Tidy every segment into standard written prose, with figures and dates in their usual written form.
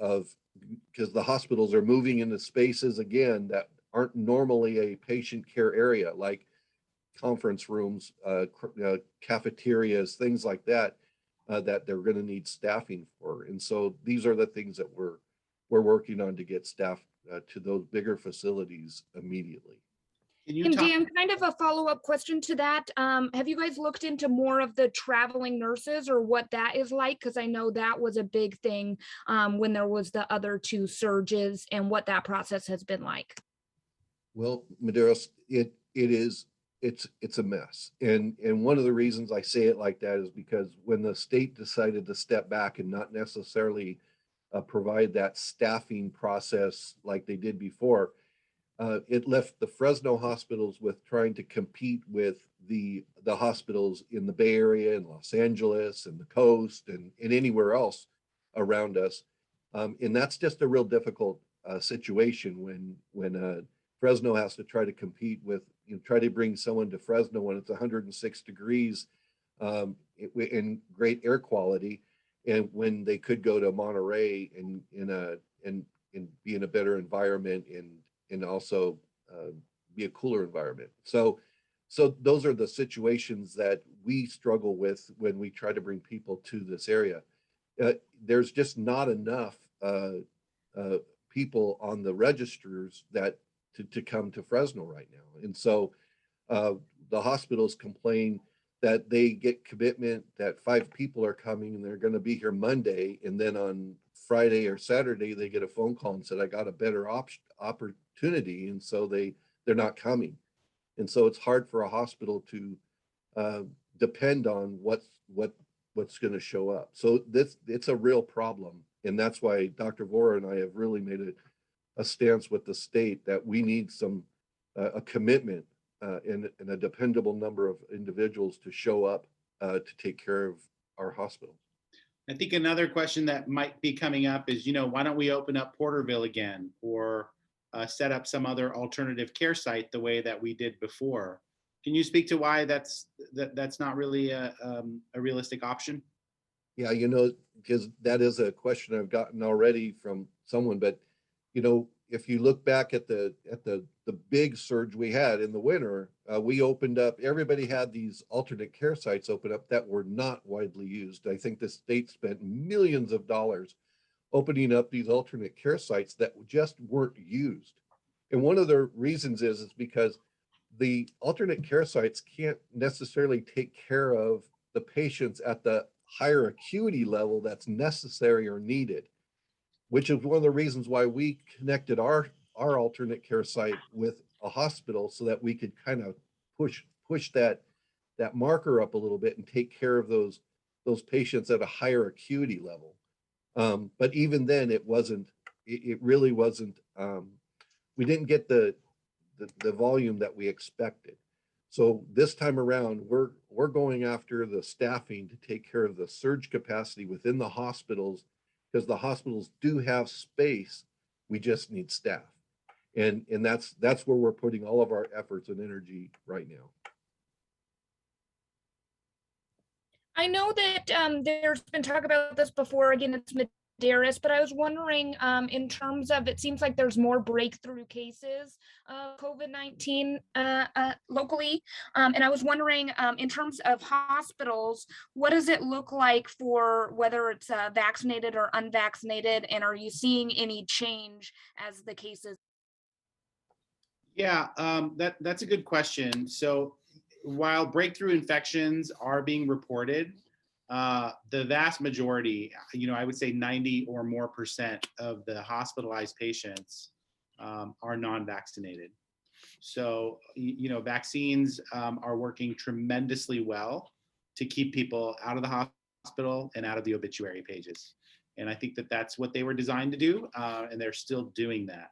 of, because the hospitals are moving into spaces again that aren't normally a patient care area, like conference rooms, cafeterias, things like that, that they're going to need staffing for. And so these are the things that we're working on to get staff to those bigger facilities immediately. Can you And talk? Dan, kind of a follow-up question to that. Have you guys looked into more of the traveling nurses or what that is like? Because I know that was a big thing when there was the other two surges and what that process has been like. Well, Medeiros, it's a mess. And one of the reasons I say it like that is because when the state decided to step back and not necessarily provide that staffing process like they did before, it left the Fresno hospitals with trying to compete with the hospitals in the Bay Area and Los Angeles and the coast and anywhere else around us. And that's just a real difficult situation when Fresno has to try to compete with, try to bring someone to Fresno when it's 106 degrees in great air quality, and when they could go to Monterey and be in a better environment and also be a cooler environment. So those are the situations that we struggle with when we try to bring people to this area. There's just not enough people on the registers that to come to Fresno right now. And so the hospitals complain that they get commitment that 5 people are coming and they're going to be here Monday, and then on Friday or Saturday they get a phone call and said, I got a better opportunity, and so they're not coming. And so it's hard for a hospital to depend on what's going to show up. So it's a real problem, and that's why Dr. Vora and I have really made a stance with the state that we need a commitment and a dependable number of individuals to show up to take care of our hospitals. I think another question that might be coming up is, why don't we open up Porterville again, or set up some other alternative care site the way that we did before? Can you speak to why that's not really a realistic option? Yeah, because that is a question I've gotten already from someone, but if you look back at the big surge we had in the winter, we opened up, everybody had these alternate care sites open up that were not widely used. I think the state spent millions of dollars opening up these alternate care sites that just weren't used. And one of the reasons is because the alternate care sites can't necessarily take care of the patients at the higher acuity level that's necessary or needed, which is one of the reasons why we connected our alternate care site with a hospital, so that we could kind of push that marker up a little bit and take care of those patients at a higher acuity level. But even then, it really wasn't. We didn't get the volume that we expected. So this time around, we're going after the staffing to take care of the surge capacity within the hospitals, because the hospitals do have space. We just need staff. And that's where we're putting all of our efforts and energy right now. I know that there's been talk about this before. Again, it's Medeiros, but I was wondering, in terms of, it seems like there's more breakthrough cases of COVID-19 locally. And I was wondering, in terms of hospitals, what does it look like for whether it's vaccinated or unvaccinated? And are you seeing any change as the cases? Yeah, that's a good question. So while breakthrough infections are being reported, the vast majority, I would say 90 or more % of the hospitalized patients are non-vaccinated. So, vaccines are working tremendously well to keep people out of the hospital and out of the obituary pages. And I think that that's what they were designed to do, and they're still doing that.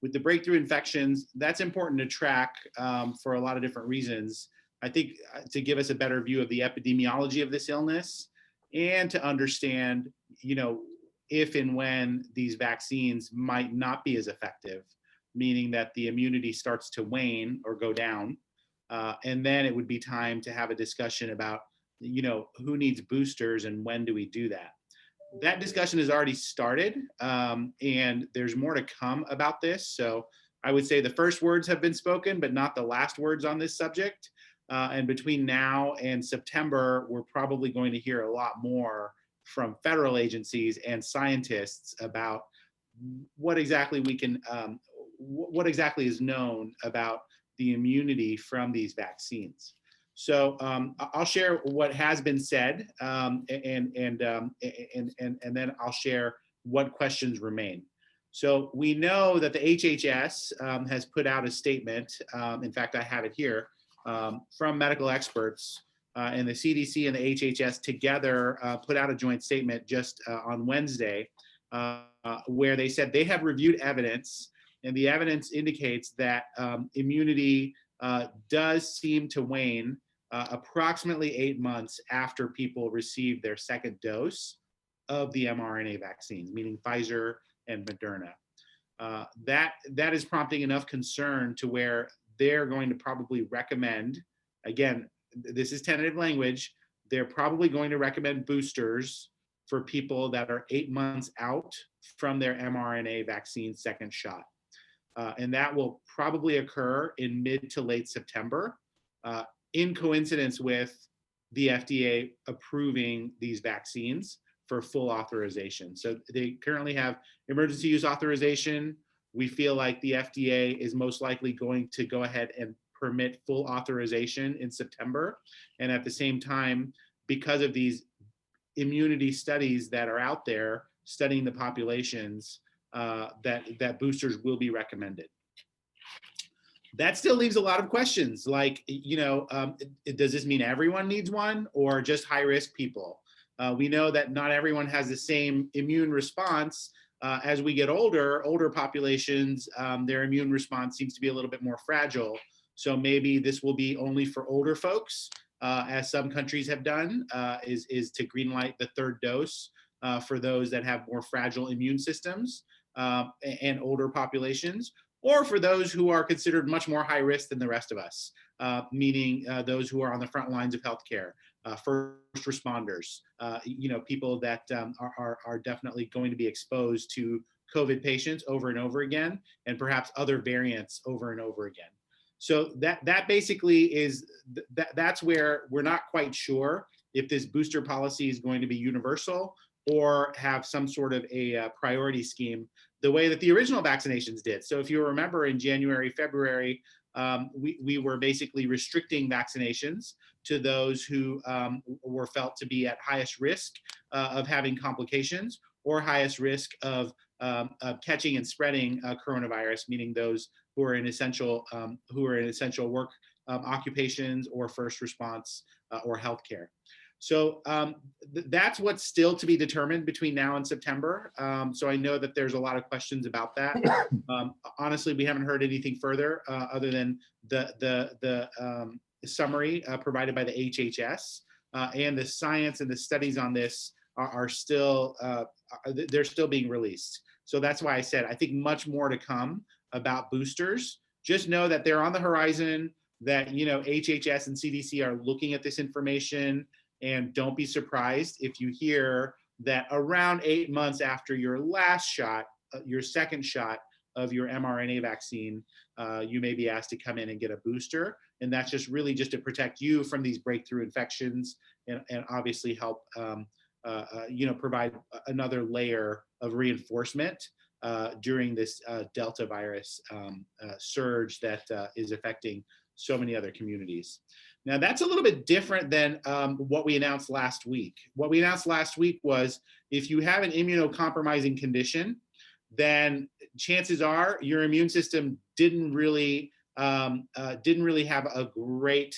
With the breakthrough infections, that's important to track for a lot of different reasons. I think to give us a better view of the epidemiology of this illness, and to understand, if and when these vaccines might not be as effective, meaning that the immunity starts to wane or go down. And then it would be time to have a discussion about, who needs boosters and when do we do that? that discussion has already started, and there's more to come about this. So I would say the first words have been spoken, but not the last words on this subject. And between now and September, we're probably going to hear a lot more from federal agencies and scientists about what exactly we can, what exactly is known about the immunity from these vaccines. So I'll share what has been said, and then I'll share what questions remain. So we know that the HHS has put out a statement. In fact, I have it here from medical experts, and the CDC and the HHS together put out a joint statement just on Wednesday, where they said they have reviewed evidence, and the evidence indicates that immunity does seem to wane approximately 8 months after people receive their second dose of the mRNA vaccines, meaning Pfizer and Moderna. That is prompting enough concern to where they're going to probably recommend, again, this is tentative language, they're probably going to recommend boosters for people that are 8 months out from their mRNA vaccine second shot. And that will probably occur in mid to late September, in coincidence with the FDA approving these vaccines for full authorization. So they currently have emergency use authorization. We feel like the FDA is most likely going to go ahead and permit full authorization in September. And at the same time, because of these immunity studies that are out there studying the populations, that boosters will be recommended. That still leaves a lot of questions, like, does this mean everyone needs one or just high-risk people? We know that not everyone has the same immune response. As we get older populations, their immune response seems to be a little bit more fragile. So maybe this will be only for older folks, as some countries have done, is to greenlight the third dose for those that have more fragile immune systems and older populations, or for those who are considered much more high risk than the rest of us, meaning those who are on the front lines of healthcare, first responders, people that are definitely going to be exposed to COVID patients over and over again, and perhaps other variants over and over again. So that basically is, that's where we're not quite sure if this booster policy is going to be universal or have some sort of a priority scheme, the way that the original vaccinations did. So if you remember in January, February, we were basically restricting vaccinations to those who were felt to be at highest risk of having complications or highest risk of catching and spreading coronavirus, meaning those who are in essential work occupations or first response or healthcare. So that's what's still to be determined between now and September. So I know that there's a lot of questions about that. Honestly, we haven't heard anything further other than the summary provided by the HHS, and the science and the studies on this are still, they're still being released. So that's why I said, I think much more to come about boosters. Just know that they're on the horizon, that, HHS and CDC are looking at this information. And don't be surprised if you hear that around 8 months after your last shot, your second shot of your mRNA vaccine, you may be asked to come in and get a booster. And that's just really just to protect you from these breakthrough infections and obviously help, provide another layer of reinforcement during this Delta virus surge that is affecting so many other communities. Now, that's a little bit different than what we announced last week. What we announced last week was if you have an immunocompromising condition, then chances are your immune system didn't really have a great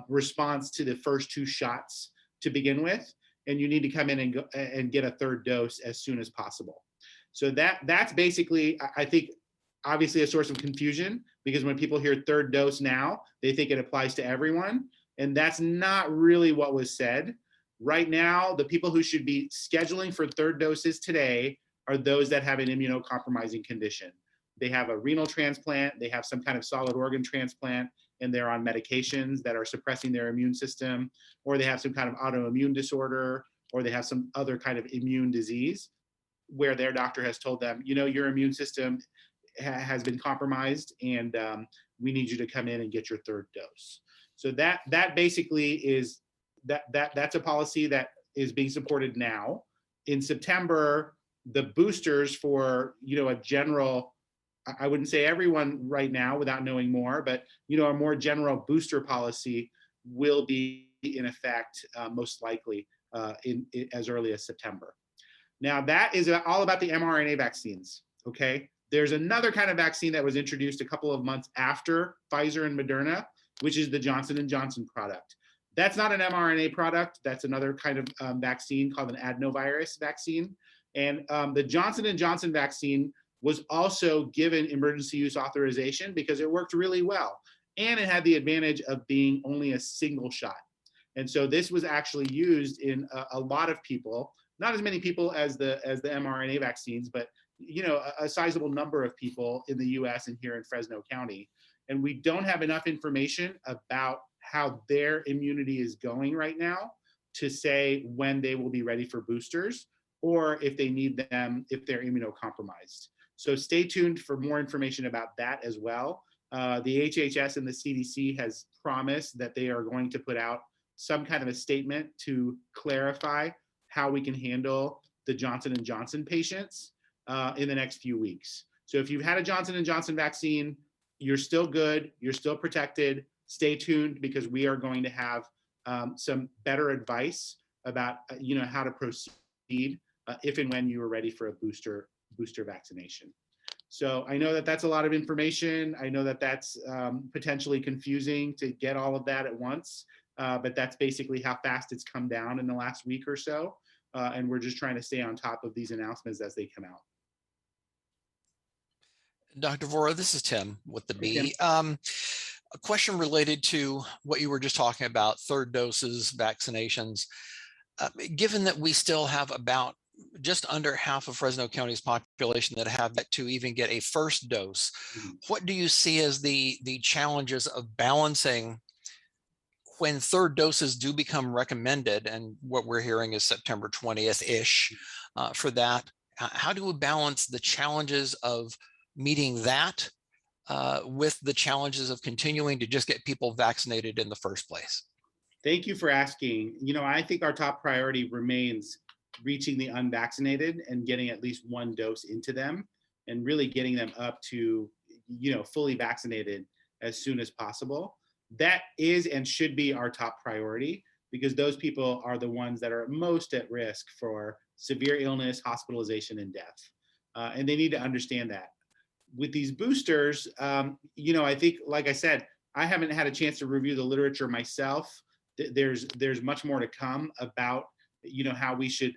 response to the first two shots to begin with, and you need to come in and get a third dose as soon as possible. So that's basically, I think, obviously a source of confusion, because when people hear third dose now, they think it applies to everyone. And that's not really what was said. Right now, the people who should be scheduling for third doses today are those that have an immunocompromising condition. They have a renal transplant, they have some kind of solid organ transplant, and they're on medications that are suppressing their immune system, or they have some kind of autoimmune disorder, or they have some other kind of immune disease where their doctor has told them, your immune system has been compromised, and we need you to come in and get your third dose. So that basically is that's a policy that is being supported now. In September, the boosters for a general, I wouldn't say everyone right now without knowing more, but a more general booster policy will be in effect most likely in as early as September. Now that is all about the mRNA vaccines. Okay, there's another kind of vaccine that was introduced a couple of months after Pfizer and Moderna, which is the Johnson & Johnson product. That's not an mRNA product. That's another kind of vaccine called an adenovirus vaccine. And the Johnson & Johnson vaccine was also given emergency use authorization because it worked really well. And it had the advantage of being only a single shot. And so this was actually used in a lot of people, not as many people as the mRNA vaccines, but a sizable number of people in the US and here in Fresno County. And we don't have enough information about how their immunity is going right now to say when they will be ready for boosters or if they need them, if they're immunocompromised. So stay tuned for more information about that as well. The HHS and the CDC has promised that they are going to put out some kind of a statement to clarify how we can handle the Johnson & Johnson patients in the next few weeks. So if you've had a Johnson & Johnson vaccine, you're still good, you're still protected. Stay tuned because we are going to have some better advice about how to proceed if and when you are ready for a booster vaccination. So I know that that's a lot of information. I know that that's potentially confusing to get all of that at once, but that's basically how fast it's come down in the last week or so. And we're just trying to stay on top of these announcements as they come out. Dr. Vora, this is Tim with the Hey, B. A question related to what you were just talking about, third doses, vaccinations. Given that we still have about just under half of Fresno County's population that have yet to even get a first dose, what do you see as the challenges of balancing when third doses do become recommended, and what we're hearing is September 20th-ish for that? How do we balance the challenges of meeting that with the challenges of continuing to just get people vaccinated in the first place? Thank you for asking. I think our top priority remains reaching the unvaccinated and getting at least one dose into them and really getting them up to, fully vaccinated as soon as possible. That is and should be our top priority because those people are the ones that are most at risk for severe illness, hospitalization, and death. And they need to understand that. With these boosters, I think, like I said, I haven't had a chance to review the literature myself. There's much more to come about, how we should